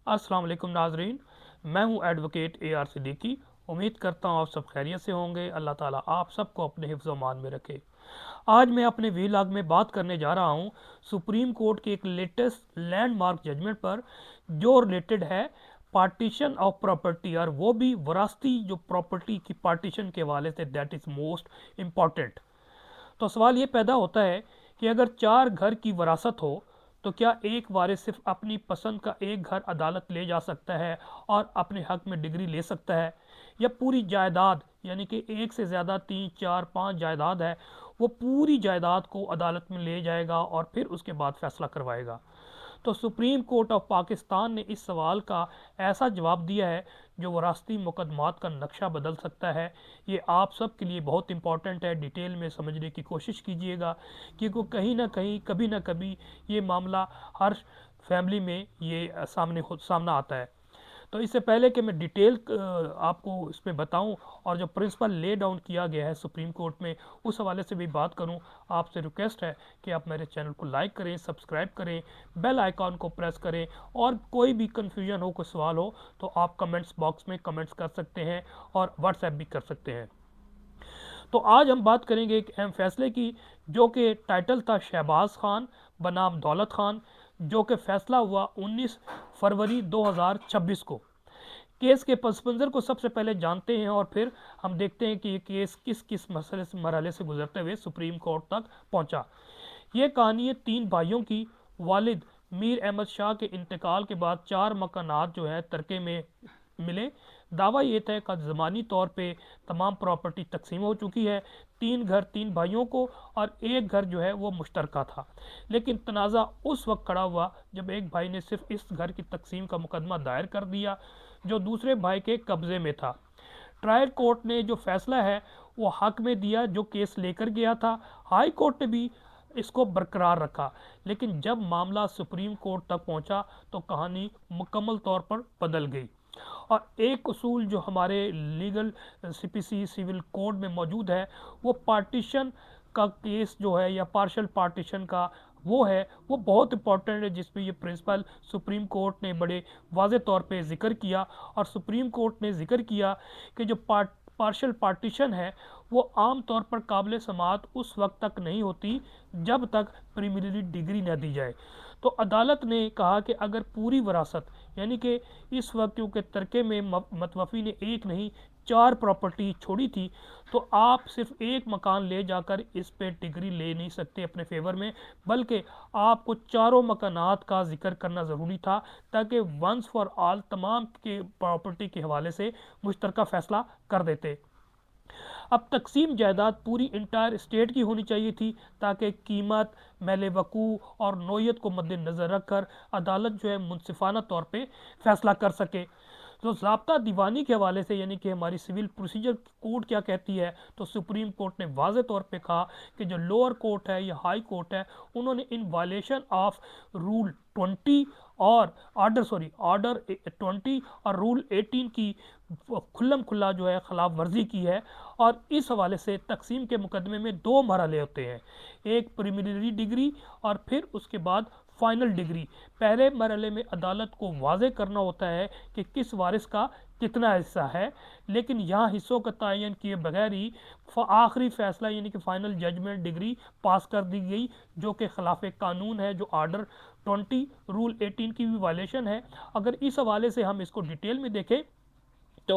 अस्सलाम वालेकुम नाजरीन, मैं हूं एडवोकेट AR सिद्दीकी। उम्मीद करता हूं आप सब खैरियत से होंगे। अल्लाह ताला आप सबको अपने हिफ्ज़ मान में रखे। आज मैं अपने वीलॉग में बात करने जा रहा हूं सुप्रीम कोर्ट के एक लेटेस्ट लैंडमार्क जजमेंट पर, जो रिलेटेड है पार्टीशन ऑफ प्रॉपर्टी, और वो भी वरासती जो प्रॉपर्टी की पार्टीशन के हवाले से, दैट इज़ मोस्ट इम्पॉर्टेंट। तो सवाल ये पैदा होता है कि अगर 4 घर की वरासत हो तो क्या एक वारिस सिर्फ अपनी पसंद का एक घर अदालत ले जा सकता है और अपने हक में डिग्री ले सकता है, या पूरी जायदाद, यानी कि एक से ज़्यादा 3, 4, 5 जायदाद है, वो पूरी जायदाद को अदालत में ले जाएगा और फिर उसके बाद फैसला करवाएगा। तो सुप्रीम कोर्ट ऑफ पाकिस्तान ने इस सवाल का ऐसा जवाब दिया है जो वरासती मुकदमात का नक्शा बदल सकता है। ये आप सब के लिए बहुत इंपॉर्टेंट है, डिटेल में समझने की कोशिश कीजिएगा, क्योंकि कहीं ना कहीं कभी ना कभी ये मामला हर फैमिली में ये सामना आता है। तो इससे पहले कि मैं डिटेल आपको इसमें बताऊं और जो प्रिंसिपल ले डाउन किया गया है सुप्रीम कोर्ट में, उस हवाले से भी बात करूं, आपसे रिक्वेस्ट है कि आप मेरे चैनल को लाइक करें, सब्सक्राइब करें, बेल आइकॉन को प्रेस करें, और कोई भी कन्फ्यूजन हो, कोई सवाल हो तो आप कमेंट्स बॉक्स में कमेंट्स कर सकते हैं और व्हाट्सएप भी कर सकते हैं। तो आज हम बात करेंगे एक अहम फैसले की, जो कि टाइटल था शहबाज खान बनाम दौलत खान, जो कि फैसला हुआ 19 फरवरी 2026 को। केस के पस मंज़र को सबसे पहले जानते हैं और फिर हम देखते हैं कि ये केस किस किस मरहले से गुजरते हुए सुप्रीम कोर्ट तक पहुंचा। ये कहानी है 3 भाइयों की। वालिद मीर अहमद शाह के इंतकाल के बाद 4 मकानात जो है तरके में मिले। दावा ये था कि ज़मानी तौर पे तमाम प्रॉपर्टी तकसीम हो चुकी है, 3 घर 3 भाइयों को, और एक घर जो है वो मुश्तरका था। लेकिन तनाज़ा उस वक्त खड़ा हुआ जब एक भाई ने सिर्फ इस घर की तकसीम का मुकदमा दायर कर दिया जो दूसरे भाई के कब्ज़े में था। ट्रायल कोर्ट ने जो फैसला है वो हक में दिया जो केस लेकर गया था। हाई कोर्ट ने भी इसको बरकरार रखा। लेकिन जब मामला सुप्रीम कोर्ट तक पहुंचा तो कहानी मुकम्मल तौर पर बदल गई। और एक उसूल जो हमारे लीगल CPC सिविल कोड में मौजूद है, वो पार्टीशन का केस जो है या पार्शल पार्टीशन का वो है, वो बहुत इंपॉर्टेंट है, जिसमें ये प्रिंसिपल सुप्रीम कोर्ट ने बड़े वाज़े तौर पे ज़िक्र किया। और सुप्रीम कोर्ट ने ज़िक्र किया कि जो पार्शल पार्टीशन है वो आम तौर पर काबिल समाअत उस वक्त तक नहीं होती जब तक प्रीलिमिनरी डिग्री न दी जाए। तो अदालत ने कहा कि अगर पूरी वरासत, यानी कि इस वक्त क्योंकि तरके में मतवफ़ी ने एक नहीं 4 प्रॉपर्टी छोड़ी थी, तो आप सिर्फ एक मकान ले जाकर इस पे डिग्री ले नहीं सकते अपने फेवर में, बल्कि आपको चारों मकानात का जिक्र करना ज़रूरी था, ताकि वंस फॉर ऑल तमाम के प्रॉपर्टी के हवाले से मुश्तरका फ़ैसला कर देते। अब तकसीम जायदाद पूरी इंटायर स्टेट की होनी चाहिए थी, ताकि कीमत, मेले वकू और नोयत को मद्देनज़र रखकर अदालत जो है मुनसिफाना तौर पे फैसला कर सके। तो ज़ाब्ता दीवानी के हवाले से, यानी कि हमारी सिविल प्रोसीजर कोड क्या कहती है, तो सुप्रीम कोर्ट ने वाज़े तौर पे कहा कि जो लोअर कोर्ट है या हाई कोर्ट है, उन्होंने इन वायलेशन ऑफ रूल 20 और ऑर्डर 20 और रूल 18 की खुल्लम खुल्ला जो है खिलाफ वर्जी की है। और इस हवाले से तकसीम के मुकदमे में 2 मरहले होते हैं, एक प्रीलिमिनरी डिग्री और फिर उसके बाद फाइनल डिग्री। पहले मरहले में अदालत को वाज़े करना होता है कि किस वारिस का कितना हिस्सा है, लेकिन यहाँ हिस्सों का तयन किए बगैर ही आखिरी फैसला, यानी कि फाइनल जजमेंट डिग्री पास कर दी गई, जो कि खिलाफ कानून है, जो ऑर्डर 20 रूल 18 की भी वायलेशन है। अगर इस हवाले से हम इसको डिटेल में देखें तो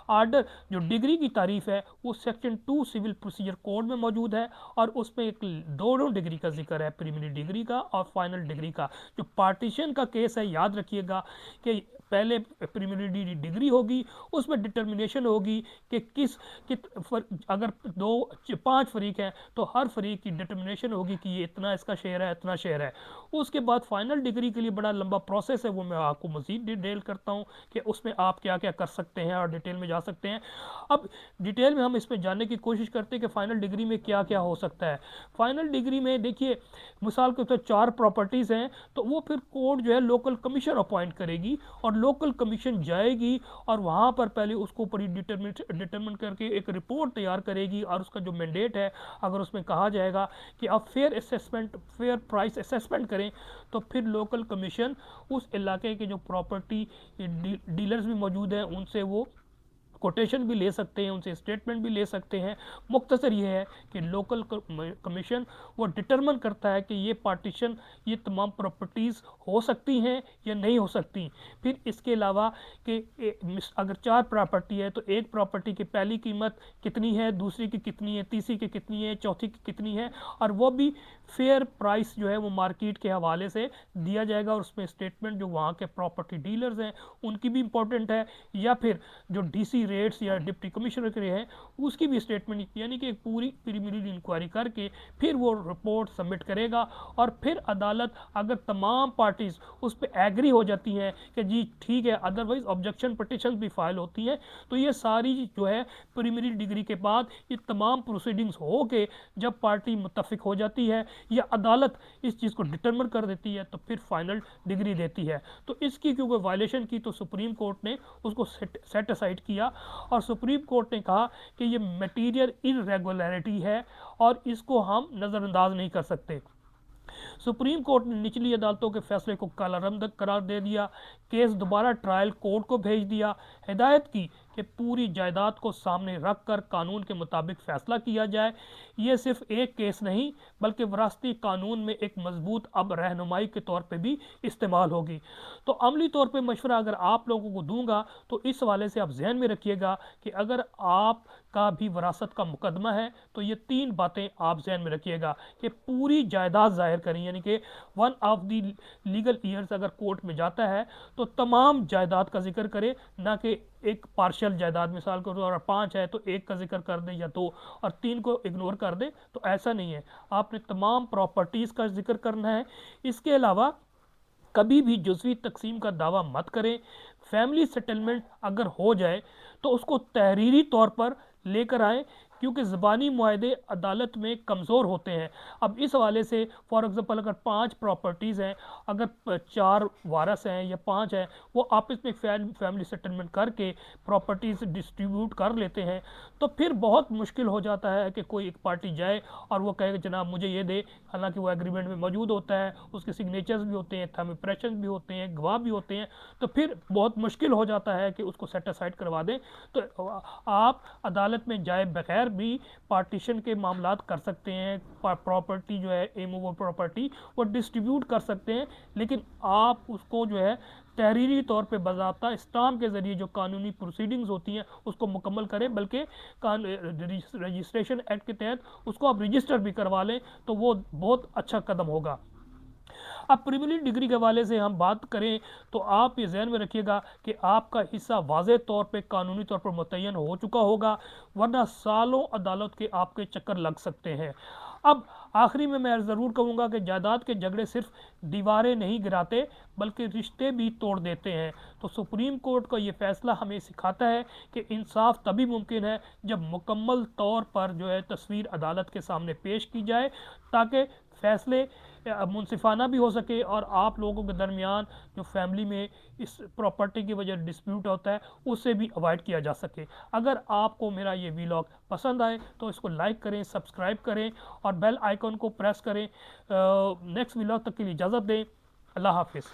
आर्डर जो डिग्री की तारीफ है वो सेक्शन 2 सिविल प्रोसीजर कोड में मौजूद है, और उसमें एक दोनों डिग्री का जिक्र है, प्रीलिमिनरी डिग्री का और फाइनल डिग्री का। जो पार्टीशन का केस है, याद रखिएगा कि पहले प्रीलिमिनरी डिग्री होगी, उसमें डिटर्मिनेशन होगी कि अगर 5 फरीक हैं तो हर फरीक की डिटर्मिनेशन होगी कि ये इतना इसका शेयर है, इतना शेयर है। उसके बाद फाइनल डिग्री के लिए बड़ा लंबा प्रोसेस है, वो मैं आपको मज़ीद डिटेल करता हूँ कि उसमें आप क्या क्या कर सकते हैं और डिटेल में जा सकते हैं। अब डिटेल में हम इसमें जानने की कोशिश करते हैं कि फाइनल डिग्री में क्या क्या हो सकता है। फाइनल डिग्री में देखिए, मिसाल के तौर 4 प्रॉपर्टीज़ हैं, तो वो फिर कोर्ट जो है लोकल कमीशन अपॉइंट करेगी, और लोकल कमीशन जाएगी और वहाँ पर पहले उसको पूरी डिटरमिन करके एक रिपोर्ट तैयार करेगी, और उसका जो मैंडेट है अगर उसमें कहा जाएगा कि आप फेयर प्राइस असेसमेंट करें, तो फिर लोकल कमीशन उस इलाके के जो प्रॉपर्टी डीलर्स भी मौजूद हैं उनसे वो कोटेशन भी ले सकते हैं, उनसे स्टेटमेंट भी ले सकते हैं। मुख्तसर ये है कि लोकल कमीशन वो डिटरमिन करता है कि ये पार्टीशन, ये तमाम प्रॉपर्टीज़ हो सकती हैं या नहीं हो सकती। फिर इसके अलावा कि अगर 4 प्रॉपर्टी है तो एक प्रॉपर्टी की पहली कीमत कितनी है, दूसरी की कितनी है, तीसरी की कितनी है, चौथी की कितनी है, और वो भी फेयर प्राइस जो है वो मार्केट के हवाले से दिया जाएगा, और उसमें स्टेटमेंट जो वहाँ के प्रॉपर्टी डीलर्स हैं उनकी भी इंपॉर्टेंट है, या फिर जो डीसी रेट्स या डिप्टी कमिश्नर के हैं उसकी भी स्टेटमेंट, यानी कि एक पूरी प्रिलिमिनरी इंक्वायरी करके फिर वो रिपोर्ट सबमिट करेगा। और फिर अदालत अगर तमाम पार्टीज उस पर एग्री हो जाती हैं कि जी ठीक है, अदरवाइज ऑब्जेक्शन पिटिशन भी फाइल होती हैं, तो ये सारी जो है प्रिलिमिनरी डिग्री के बाद ये तमाम प्रोसीडिंग्स हो के जब पार्टी मुत्तफिक हो जाती है या अदालत इस चीज़ को डिटरमिन कर देती है तो फिर फाइनल डिग्री देती है। तो इसकी क्योंकि वायलेशन की तो सुप्रीम कोर्ट ने उसको सेट असाइड किया, और सुप्रीम कोर्ट ने कहा कि ये मटीरियल इरेगुलरिटी है और इसको हम नज़रअंदाज नहीं कर सकते। सुप्रीम कोर्ट ने निचली अदालतों के फैसले को कालारंद करार दे दिया, केस दोबारा ट्रायल कोर्ट को भेज दिया, हिदायत की कि पूरी जायदाद को सामने रखकर कानून के मुताबिक फैसला किया जाए। ये सिर्फ एक केस नहीं बल्कि विरासती कानून में एक मजबूत अब रहनुमाई के तौर पे भी इस्तेमाल होगी। तो अमली तौर पे मशवरा अगर आप लोगों को दूंगा तो इस हवाले से आप जहन में रखिएगा कि अगर आप का भी विरासत का मुकदमा है तो ये 3 बातें आप जहन में रखिएगा कि पूरी जायदाद जाहिर करें, यानी कि 1 ऑफ द लीगल ईयर्स अगर कोर्ट में जाता है तो तमाम जायदाद का जिक्र करे, ना कि एक पार्शियल जायदाद। मिसाल के तौर पर 5 है तो 1 का जिक्र कर दे या 2, और 3 को इग्नोर कर दे, तो ऐसा नहीं है, आपने तमाम प्रॉपर्टीज़ का जिक्र करना है। इसके अलावा कभी भी जुज़वी तकसीम का दावा मत करें। फैमिली सेटलमेंट अगर हो जाए तो उसको तहरीरी तौर पर लेकर आएँ, क्योंकि ज़बानी मुआहदे अदालत में कमज़ोर होते हैं। अब इस हवाले से फॉर एग्ज़ाम्पल अगर 5 प्रॉपर्टीज़ हैं, अगर 4 वारस हैं या 5 हैं, वो आपस में फैमिली सेटलमेंट करके प्रॉपर्टीज़ डिस्ट्रीब्यूट कर लेते हैं, तो फिर बहुत मुश्किल हो जाता है कि कोई एक पार्टी जाए और वो कहे जनाब मुझे ये दे, हालांकि वो एग्रीमेंट में मौजूद होता है, उसके सिग्नेचर्स भी होते हैं, थंब इम्प्रेशन भी होते हैं, गवाह भी होते हैं, तो फिर बहुत मुश्किल हो जाता है कि उसको सेट असाइड करवा दें। तो आप अदालत में जाए बगैर भी पार्टीशन के मामलात कर सकते हैं, प्रॉपर्टी जो है इमूवेबल प्रॉपर्टी वो डिस्ट्रीब्यूट कर सकते हैं, लेकिन आप उसको जो है तहरीरी तौर पे बाज़ाब्ता स्टाम्प के ज़रिए जो कानूनी प्रोसीडिंग्स होती हैं उसको मुकम्मल करें, बल्कि रजिस्ट्रेशन एक्ट के तहत उसको आप रजिस्टर भी करवा लें, तो वो बहुत अच्छा कदम होगा। अब प्रिलिमिनरी डिग्री के हवाले से हम बात करें तो आप ये ज़हन में रखिएगा कि आपका हिस्सा वाज़ेह तौर पे कानूनी तौर पर मुतय्यन हो चुका होगा, वरना सालों अदालत के आपके चक्कर लग सकते हैं। अब आखिरी में मैं ज़रूर कहूँगा कि जायदाद के झगड़े सिर्फ दीवारें नहीं गिराते बल्कि रिश्ते भी तोड़ देते हैं। तो सुप्रीम कोर्ट का ये फ़ैसला हमें सिखाता है कि इंसाफ तभी मुमकिन है जब मुकम्मल तौर पर जो है तस्वीर अदालत के सामने पेश की जाए, ताकि फ़ैसले मुनसिफाना भी हो सके और आप लोगों के दरमियान जो फैमिली में इस प्रॉपर्टी की वजह डिस्प्यूट होता है उससे भी अवॉइड किया जा सके। अगर आपको मेरा ये वीलॉग पसंद आए तो इसको लाइक करें, सब्सक्राइब करें और बेल आइकन को प्रेस करें। नेक्स्ट वीलॉग तक के लिए इजाज़त दें। अल्लाह हाफिज़।